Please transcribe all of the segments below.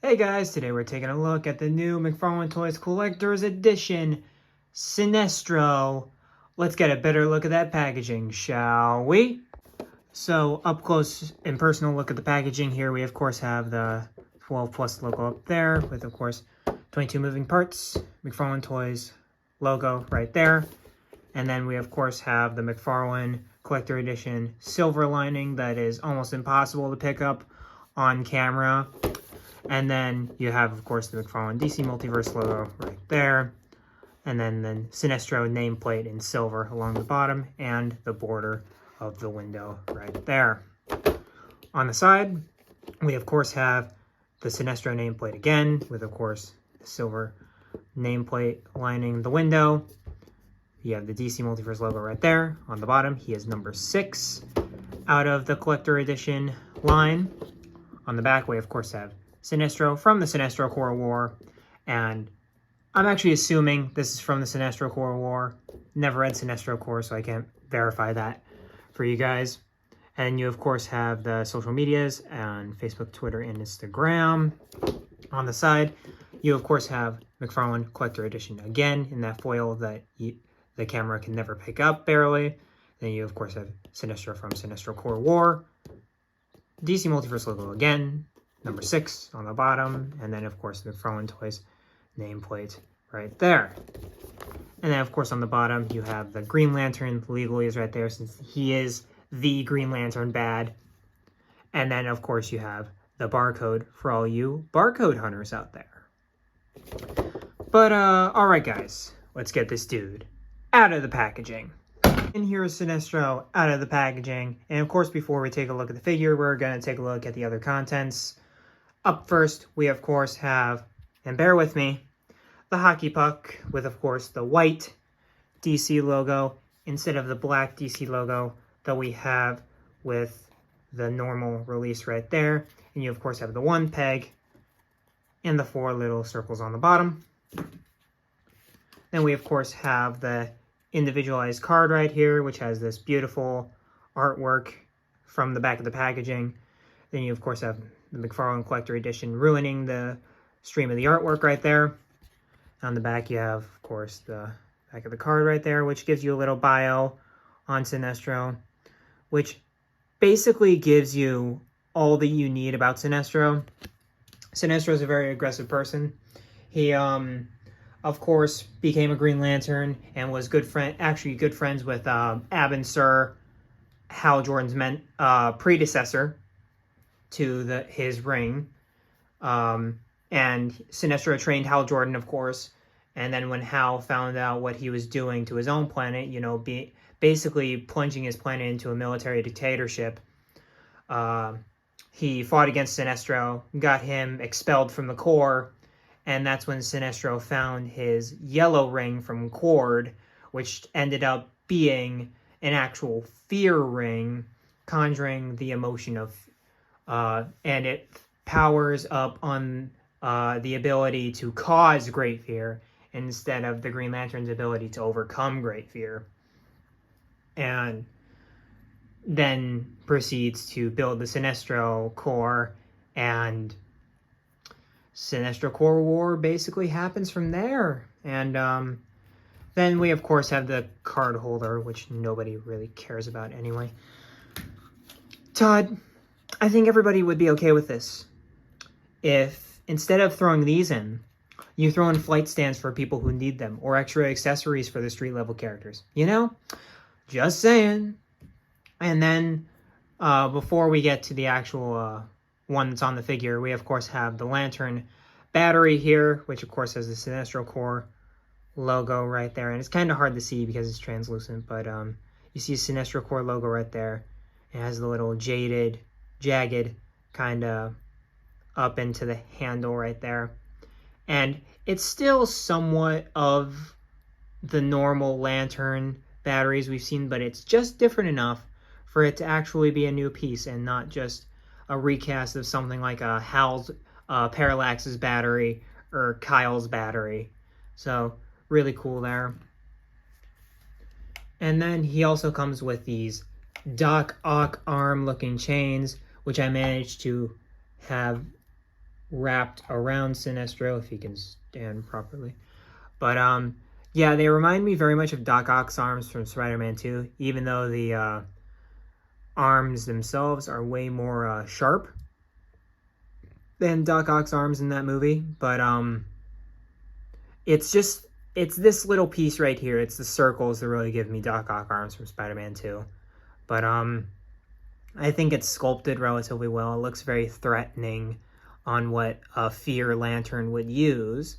Hey guys, today we're taking a look at the new McFarlane Toys Collector's Edition Sinestro. Let's get a better look at that packaging, shall we? So, up close and personal look at the packaging here, we of course have the 12 Plus logo up there with of course 22 moving parts, McFarlane Toys logo right there. And then we of course have the McFarlane Collector Edition silver lining that is almost impossible to pick up on camera. And then you have, of course, the McFarlane DC Multiverse logo right there. And then the Sinestro nameplate in silver along the bottom and the border of the window right there. On the side, we, of course, have the Sinestro nameplate again with, of course, the silver nameplate lining the window. You have the DC Multiverse logo right there. On the bottom, he is number 6 out of the Collector Edition line. On the back, we, of course, have Sinestro from the Sinestro Core War, and I'm actually assuming this is from the Sinestro Core War. Never read Sinestro Core, so I can't verify that for you guys. And you, of course, have the social medias and Facebook, Twitter, and Instagram. On the side, you, of course, have McFarlane Collector Edition again in that foil that the camera can never pick up, barely. Then you, of course, have Sinestro from Sinestro Core War. DC Multiverse logo again. Number 6 on the bottom, and then of course the McFarlane Toys nameplate right there. And then of course on the bottom you have the Green Lantern legalese right there, since he is the Green Lantern bad. And then of course you have the barcode for all you barcode hunters out there. But alright guys, let's get this dude out of the packaging. And here is Sinestro out of the packaging. And of course before we take a look at the figure, we're going to take a look at the other contents. Up first, we of course have, and bear with me, the hockey puck with of course the white DC logo instead of the black DC logo that we have with the normal release right there. And you of course have the 1 peg and the 4 little circles on the bottom. Then we of course have the individualized card right here, which has this beautiful artwork from the back of the packaging. Then you of course have the McFarlane Collector Edition ruining the stream of the artwork right there. On the back you have, of course, the back of the card right there, which gives you a little bio on Sinestro, which basically gives you all that you need about Sinestro. Sinestro is a very aggressive person. He, of course, became a Green Lantern and was good friends with Abin Sur, Hal Jordan's predecessor to his ring. And Sinestro trained Hal Jordan, of course. And then when Hal found out what he was doing to his own planet, you know, basically plunging his planet into a military dictatorship, he fought against Sinestro, got him expelled from the Corps, and that's when Sinestro found his yellow ring from Cord, which ended up being an actual fear ring, conjuring the emotion of and it powers up on the ability to cause great fear instead of the Green Lantern's ability to overcome great fear. And then proceeds to build the Sinestro Core, and Sinestro Core War basically happens from there. And then we of course have the card holder, which nobody really cares about anyway. Todd, I think everybody would be okay with this if instead of throwing these in, you throw in flight stands for people who need them, or extra accessories for the street level characters. You know? Just saying. And then before we get to the actual one that's on the figure, we of course have the Lantern battery here, which of course has the Sinestro Core logo right there. And it's kind of hard to see because it's translucent, but you see a Sinestro Core logo right there. It has the little jagged kind of up into the handle right there. And it's still somewhat of the normal Lantern batteries we've seen, but it's just different enough for it to actually be a new piece and not just a recast of something like a Hal's Parallax's battery or Kyle's battery. So really cool there. And then he also comes with these Doc Ock arm looking chains, which I managed to have wrapped around Sinestro, if he can stand properly. But yeah, they remind me very much of Doc Ock's arms from Spider-Man 2, even though the arms themselves are way more sharp than Doc Ock's arms in that movie. But it's this little piece right here. It's the circles that really give me Doc Ock arms from Spider-Man 2. But I think it's sculpted relatively well. It looks very threatening on what a Fear Lantern would use.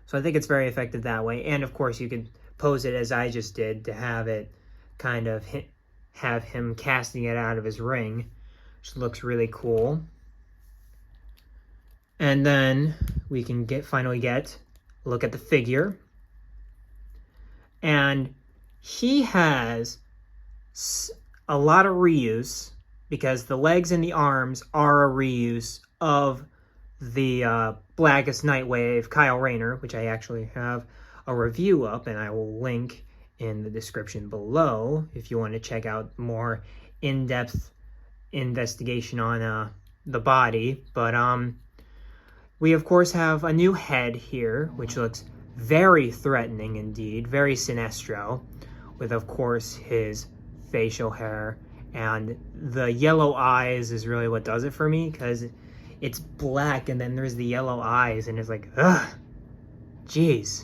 So I think it's very effective that way. And of course you could pose it as I just did to have it kind of have him casting it out of his ring, which looks really cool. And then we can finally get a look at the figure. And he has a lot of reuse because the legs and the arms are a reuse of the Blackest Nightwave Kyle Rayner, which I actually have a review up, and I will link in the description below if you want to check out more in-depth investigation on the body. But we of course have a new head here, which looks very threatening indeed, very Sinestro, with of course his facial hair, and the yellow eyes is really what does it for me, because it's black and then there's the yellow eyes and it's like, ugh, jeez,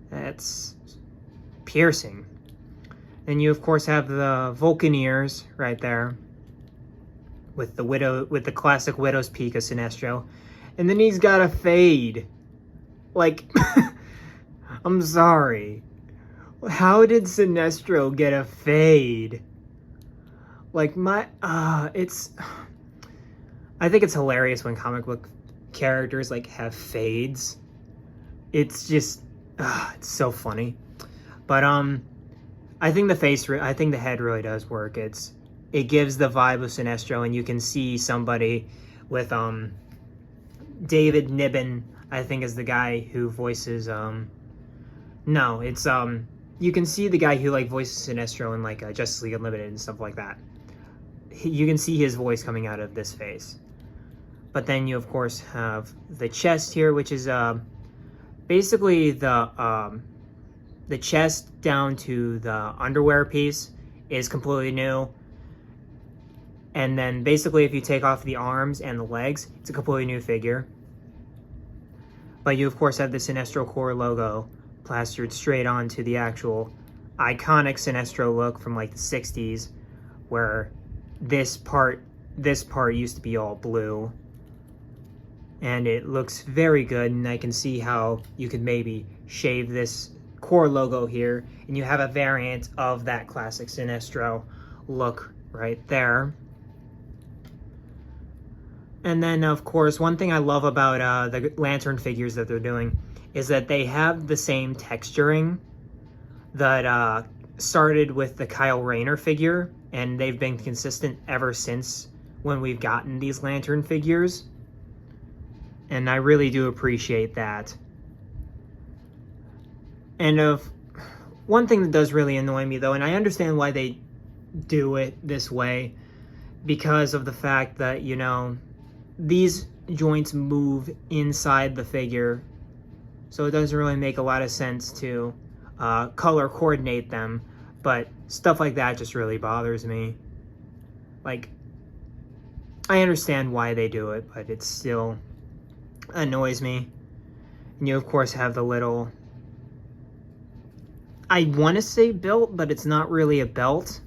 that's piercing. And you of course have the Vulcan ears right there with the classic Widow's Peak of Sinestro, and then he's got a fade. Like, I'm sorry, how did Sinestro get a fade? Like, I think it's hilarious when comic book characters like have fades. It's just, it's so funny. But I think the head really does work. It gives the vibe of Sinestro, and you can see somebody with David Niven, I think is the guy who voices no, it's you can see the guy who like voices Sinestro in like Justice League Unlimited and stuff like that. You can see his voice coming out of this face. But then you of course have the chest here, which is basically the chest down to the underwear piece is completely new. And then basically if you take off the arms and the legs, it's a completely new figure. But you of course have the Sinestro Corps logo plastered straight onto the actual iconic Sinestro look from like the 60s, where this part used to be all blue. And it looks very good, and I can see how you could maybe shave this core logo here, and you have a variant of that classic Sinestro look right there. And then, of course, one thing I love about the Lantern figures that they're doing is that they have the same texturing that started with the Kyle Rayner figure, and they've been consistent ever since when we've gotten these Lantern figures. And I really do appreciate that. And one thing that does really annoy me, though, and I understand why they do it this way, because of the fact that, you know, these joints move inside the figure, so it doesn't really make a lot of sense to color coordinate them. But stuff like that just really bothers me. Like, I understand why they do it, but it still annoys me. And you of course have the little, I want to say belt, but it's not really a belt,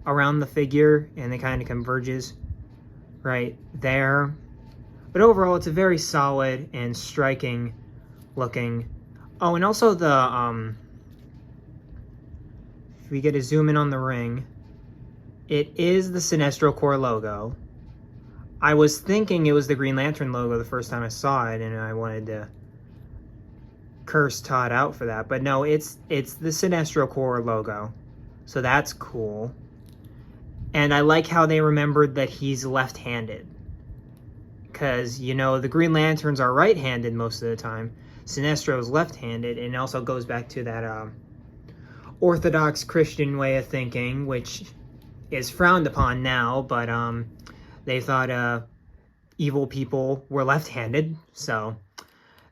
around the figure, and it kind of converges right there. But overall it's a very solid and striking looking. Oh, and also the if we get a zoom in on the ring, it is the Sinestro Corps logo. I was thinking it was the Green Lantern logo the first time I saw it, and I wanted to curse Todd out for that. But no, it's the Sinestro Corps logo. So that's cool. And I like how they remembered that he's left-handed. Because, you know, the Green Lanterns are right-handed most of the time. Sinestro's left-handed, and it also goes back to that Orthodox Christian way of thinking, which is frowned upon now, but they thought, evil people were left-handed, so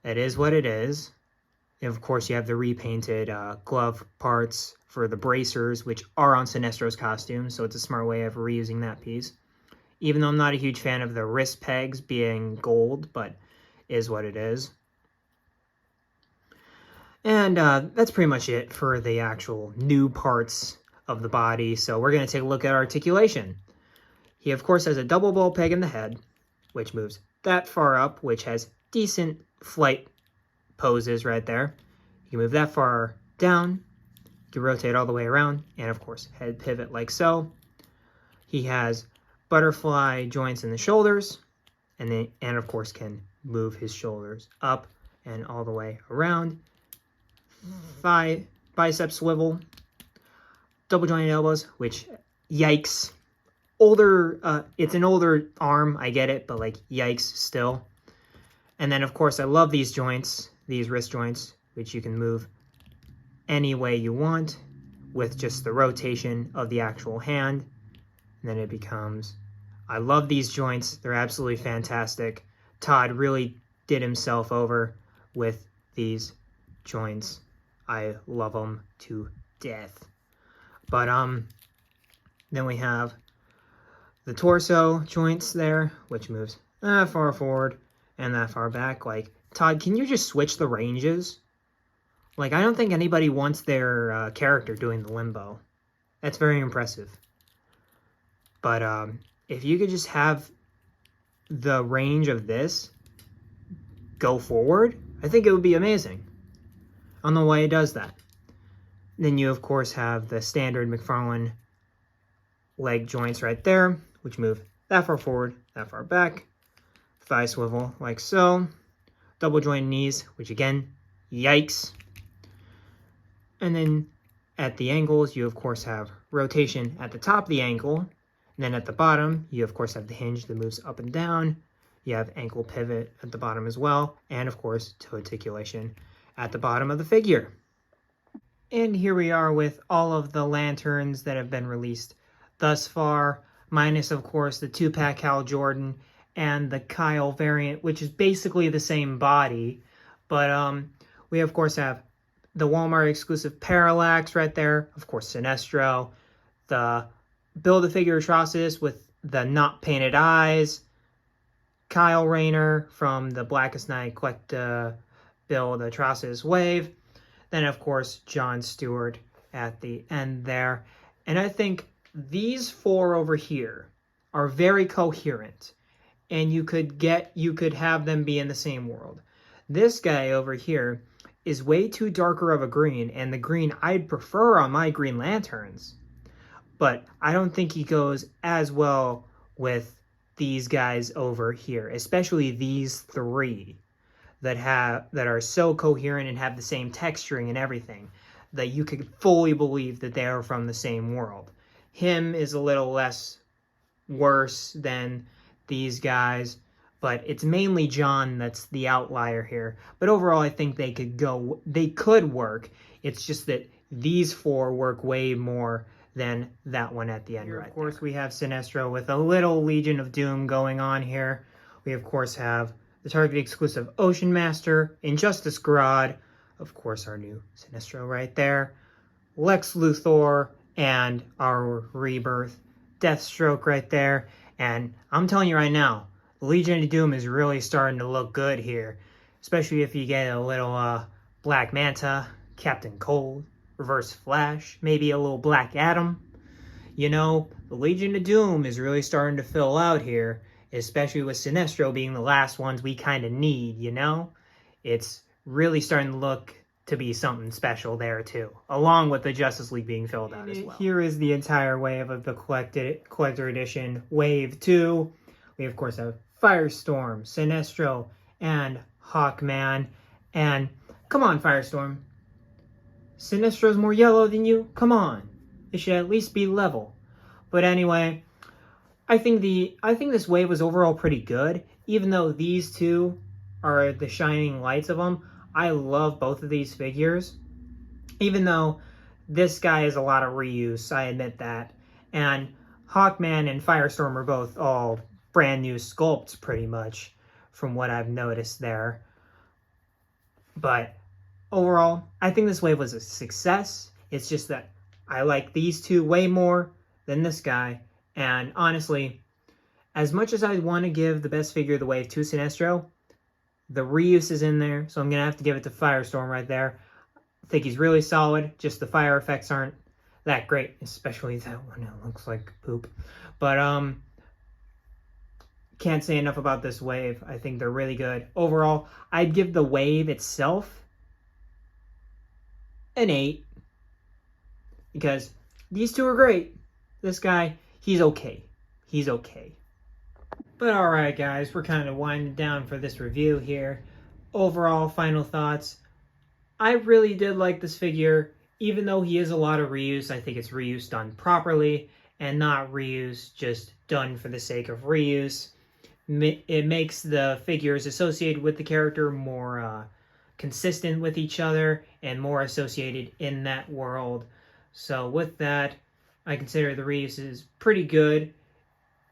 it is what it is. And of course, you have the repainted glove parts for the bracers, which are on Sinestro's costume, so it's a smart way of reusing that piece. Even though I'm not a huge fan of the wrist pegs being gold, but is what it is. And that's pretty much it for the actual new parts of the body. So we're going to take a look at articulation. He, of course, has a double ball peg in the head, which moves that far up, which has decent flight poses right there. You can move that far down. You can rotate all the way around. And, of course, head pivot like so. He has butterfly joints in the shoulders. And of course, can move his shoulders up and all the way around. Thigh, bicep swivel, double jointed elbows, which, yikes. It's an older arm, I get it, but like, yikes still. And then, of course, I love these joints, these wrist joints, which you can move any way you want with just the rotation of the actual hand. And then it becomes, I love these joints. They're absolutely fantastic. Todd really did himself over with these joints. I love them to death. But then we have the torso joints there, which moves that far forward and that far back. Like, Todd, can you just switch the ranges? Like, I don't think anybody wants their character doing the limbo. That's very impressive. But if you could just have the range of this go forward, I think it would be amazing. I don't know why it does that. Then you, of course, have the standard McFarlane leg joints right there, which move that far forward, that far back. Thigh swivel, like so. Double jointed knees, which again, yikes. And then at the ankles, you, of course, have rotation at the top of the ankle. And then at the bottom, you, of course, have the hinge that moves up and down. You have ankle pivot at the bottom as well. And, of course, toe articulation at the bottom of the figure. And here we are with all of the lanterns that have been released thus far, minus, of course, the 2-pack Hal Jordan and the Kyle variant, which is basically the same body. But we, of course, have the Walmart exclusive Parallax right there. Of course, Sinestro. The Build-A-Figure Atrocitus with the not painted eyes. Kyle Rayner from the Blackest Night Collecta Build Atrocitus Wave. Then, of course, John Stewart at the end there. And I think these four over here are very coherent. And you could have them be in the same world. This guy over here is way too darker of a green, and the green I'd prefer on my Green Lanterns. But I don't think he goes as well with these guys over here, especially these three that are so coherent and have the same texturing and everything that you could fully believe that they are from the same world. Him is a little less worse than these guys, but it's mainly John that's the outlier here. But overall, I think they could work. It's just that these four work way more than that one at the end. Here, of course, we have Sinestro with a little Legion of Doom going on here. We, of course, have the Target exclusive Ocean Master, Injustice Grodd, of course, our new Sinestro right there, Lex Luthor, and our Rebirth Deathstroke right there. And I'm telling you right now, the Legion of Doom is really starting to look good here, especially if you get a little Black Manta, Captain Cold, Reverse Flash, maybe a little Black Adam. You know, the Legion of Doom is really starting to fill out here, especially with Sinestro being the last ones we kind of need, you know? It's really starting to look to be something special there too, along with the Justice League being filled out as well. Here is the entire wave of the Collector Edition Wave 2. We, of course, have Firestorm, Sinestro, and Hawkman. And come on, Firestorm. Sinestro's more yellow than you? Come on. It should at least be level. But anyway, I think this wave was overall pretty good. Even though these two are the shining lights of them, I love both of these figures. Even though this guy is a lot of reuse, I admit that. And Hawkman and Firestorm are both all brand new sculpts pretty much from what I've noticed there. But overall, I think this wave was a success. It's just that I like these two way more than this guy. And honestly, as much as I want to give the best figure of the wave to Sinestro, the reuse is in there, so I'm going to have to give it to Firestorm right there. I think he's really solid, just the fire effects aren't that great, especially that one. It looks like poop. But, can't say enough about this wave. I think they're really good. Overall, I'd give the wave itself an 8. Because these two are great. This guy, he's okay. He's okay. But alright guys, we're kind of winding down for this review here. Overall, final thoughts. I really did like this figure. Even though he is a lot of reuse, I think it's reuse done properly. And not reuse just done for the sake of reuse. It makes the figures associated with the character more consistent with each other. And more associated in that world. So with that, I consider the reuse is pretty good.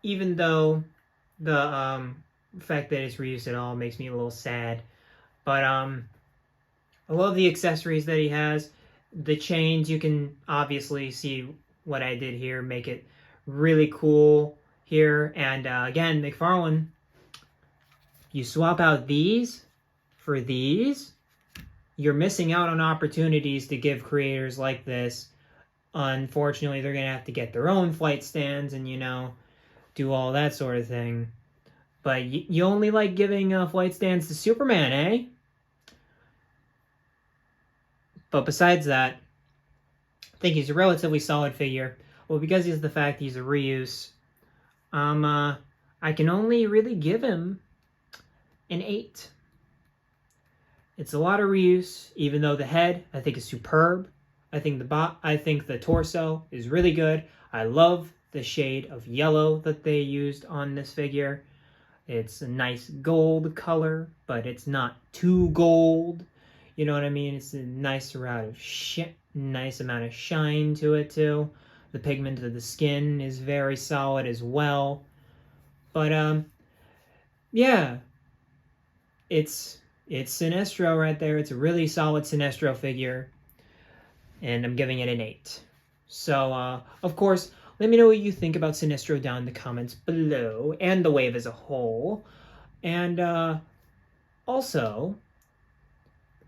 Even though the fact that it's reused at all makes me a little sad. But I love the accessories that he has. The chains, you can obviously see what I did here, make it really cool here. And again, McFarlane, you swap out these for these, you're missing out on opportunities to give creators like this. Unfortunately, they're going to have to get their own flight stands and, you know, do all that sort of thing. But you only like giving flight stands to Superman, eh? But besides that, I think he's a relatively solid figure. Well, because he's the fact he's a reuse, I can only really give him an 8. It's a lot of reuse, even though the head, I think, is superb. I think the torso is really good. I love the shade of yellow that they used on this figure. It's a nice gold color, but it's not too gold. You know what I mean? It's a nice amount of shine to it too. The pigment of the skin is very solid as well. But yeah, it's Sinestro right there. It's a really solid Sinestro figure, and I'm giving it an 8. So of course, let me know what you think about Sinestro down in the comments below, and the wave as a whole. And also,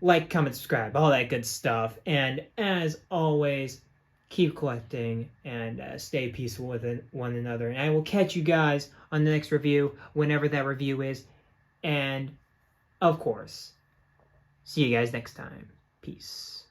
like, comment, subscribe, all that good stuff. And as always, keep collecting and stay peaceful with one another. And I will catch you guys on the next review, whenever that review is. And, of course, see you guys next time. Peace.